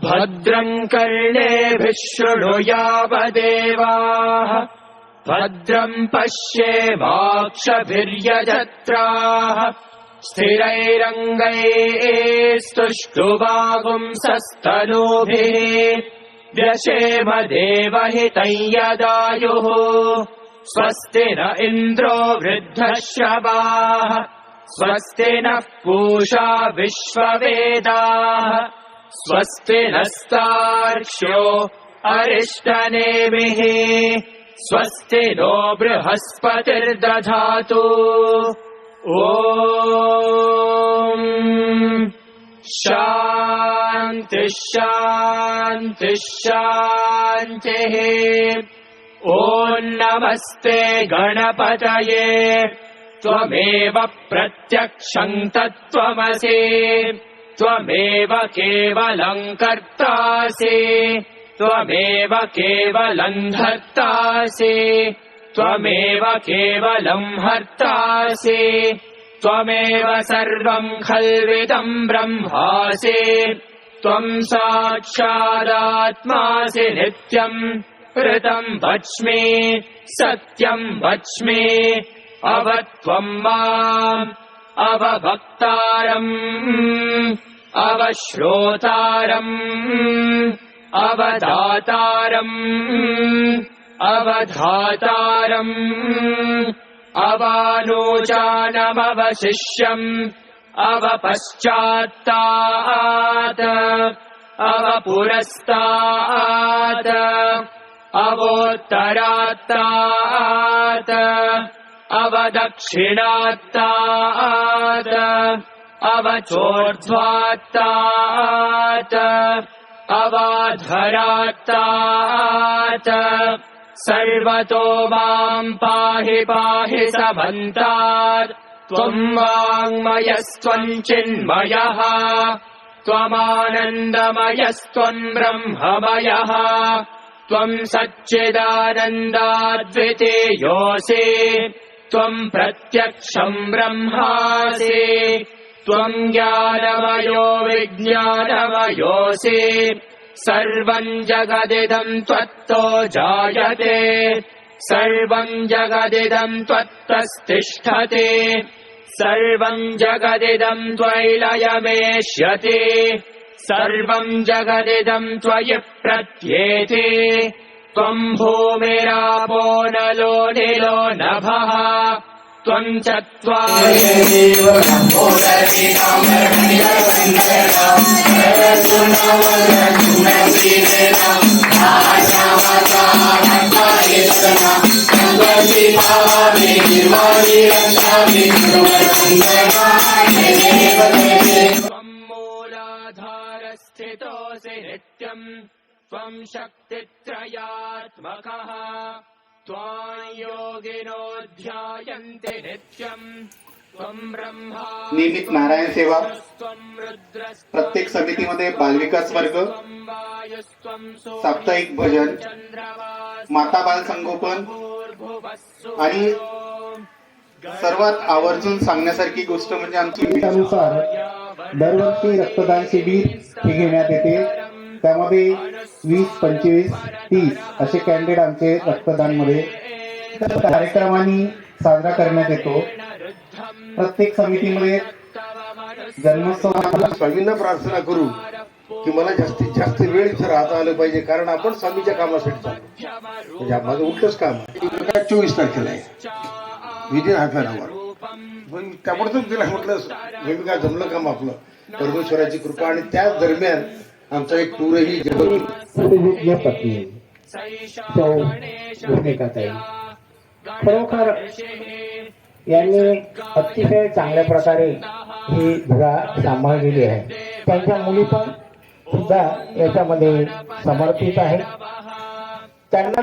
भद्रं कर्णेभिः शृणुयावदेवाः भद्रं पश्येमाक्षभिर्यजत्राः स्थिरैरङ्गैस्तुष्टुवागुंसस्तनूभिः व्यशेम देवहितं यदायुः स्वस्ति न इन्द्रो वृद्धश्रवाः स्वस्ति नः पूषा विश्ववेदाः स्वस्ति नस्तार्क्ष्यो अरिष्टनेमिः स्वस्ति नो बृहस्पतिर्दधातु। ॐ शान्ति शान्ति शान्तिः। ॐ नमस्ते गणपतये त्वमेव प्रत्यक्षं तत्त्वमसि त्वमेव केवलं कर्तासि त्वमेव केवलं धर्तासि त्वमेव केवलं हर्तासि त्वमेव सर्वं खल्विदं ब्रह्मासि त्वं साक्षादात्मासि नित्यं ऋतं वच्मि सत्यं वच्मि अवत्वं माम् अवभक्तारम् अवश्रोतारम् अवदातारम् अवधातारम् अवानोचानमवशिष्यम् अवपश्चात्तात् अवपुरस्तात् अवोत्तरात्तात् अवदक्षिणात्तात् अवचोर्ध्वात्तात् अवाधरात्तात् सर्वतो मां पाहि पाहि समन्तात् त्वं वाङ्मयस्त्वं चिन्मयः त्वमानन्दमयस्त्वं ब्रह्ममयः त्वं सच्चिदानन्दाद्वितीयोऽसि त्वं प्रत्यक्षं ब्रह्मासि त्वं ज्ञानमयो विज्ञानमयोऽसि सर्वं जगदिदं त्वत्तो जायते सर्वं जगदिदं त्वत्तस्तिष्ठति सर्वं जगदिदं त्वयि लयमेष्यति सर्वं जगदिदं त्वयि प्रत्येति त्वं भूमिरापो नलो निलो नभः त्वं चत्वारि त्वं मूलाधारस्थितोऽसि नित्यम् त्वं शक्तित्रयात्मकः त्वां योगिनो ध्यायन्ति नित्यम् त्वं ब्रह्मा नियमित नारायण सेवा प्रत्येक समितीमध्ये बालविकास वर्ग साप्ताहिक भजन माता बाल संगोपन आणि सर्वात आवर्जून सांगण्यासारखी गोष्ट म्हणजे आमची नुसार दरवर्षी रक्तदान शिबिर हे घेण्यात येते। त्यामध्ये 20, 25, 30 असे कॅन्डिडेट आमचे रक्तदान मध्ये कार्यक्रमांनी साजरा करण्यात येतो। प्रत्येक समितीमध्ये जन्मोत्सव स्वामींना प्रार्थना करू की मला जास्तीत जास्त वेळ इथे राहता आलं पाहिजे, कारण आपण स्वामीच्या कामासाठी चाललो। म्हणजे माझं उलटच काम 24 तारखेला आहे विदिन हाफ एन आवर, पण त्यामुळे तिला म्हटलं नेहमी काय जमलं काम आपलं, परमेश्वराची कृपा। आणि त्याच दरम्यान आमचा एक टूरही पत्नी खरोखर यांनी अतिशय चांगल्या प्रकारे ही धुरा सांभाळलेली आहे। त्यांच्या मुली पण सुद्धा याच्यामध्ये समर्पित आहेत। त्यांना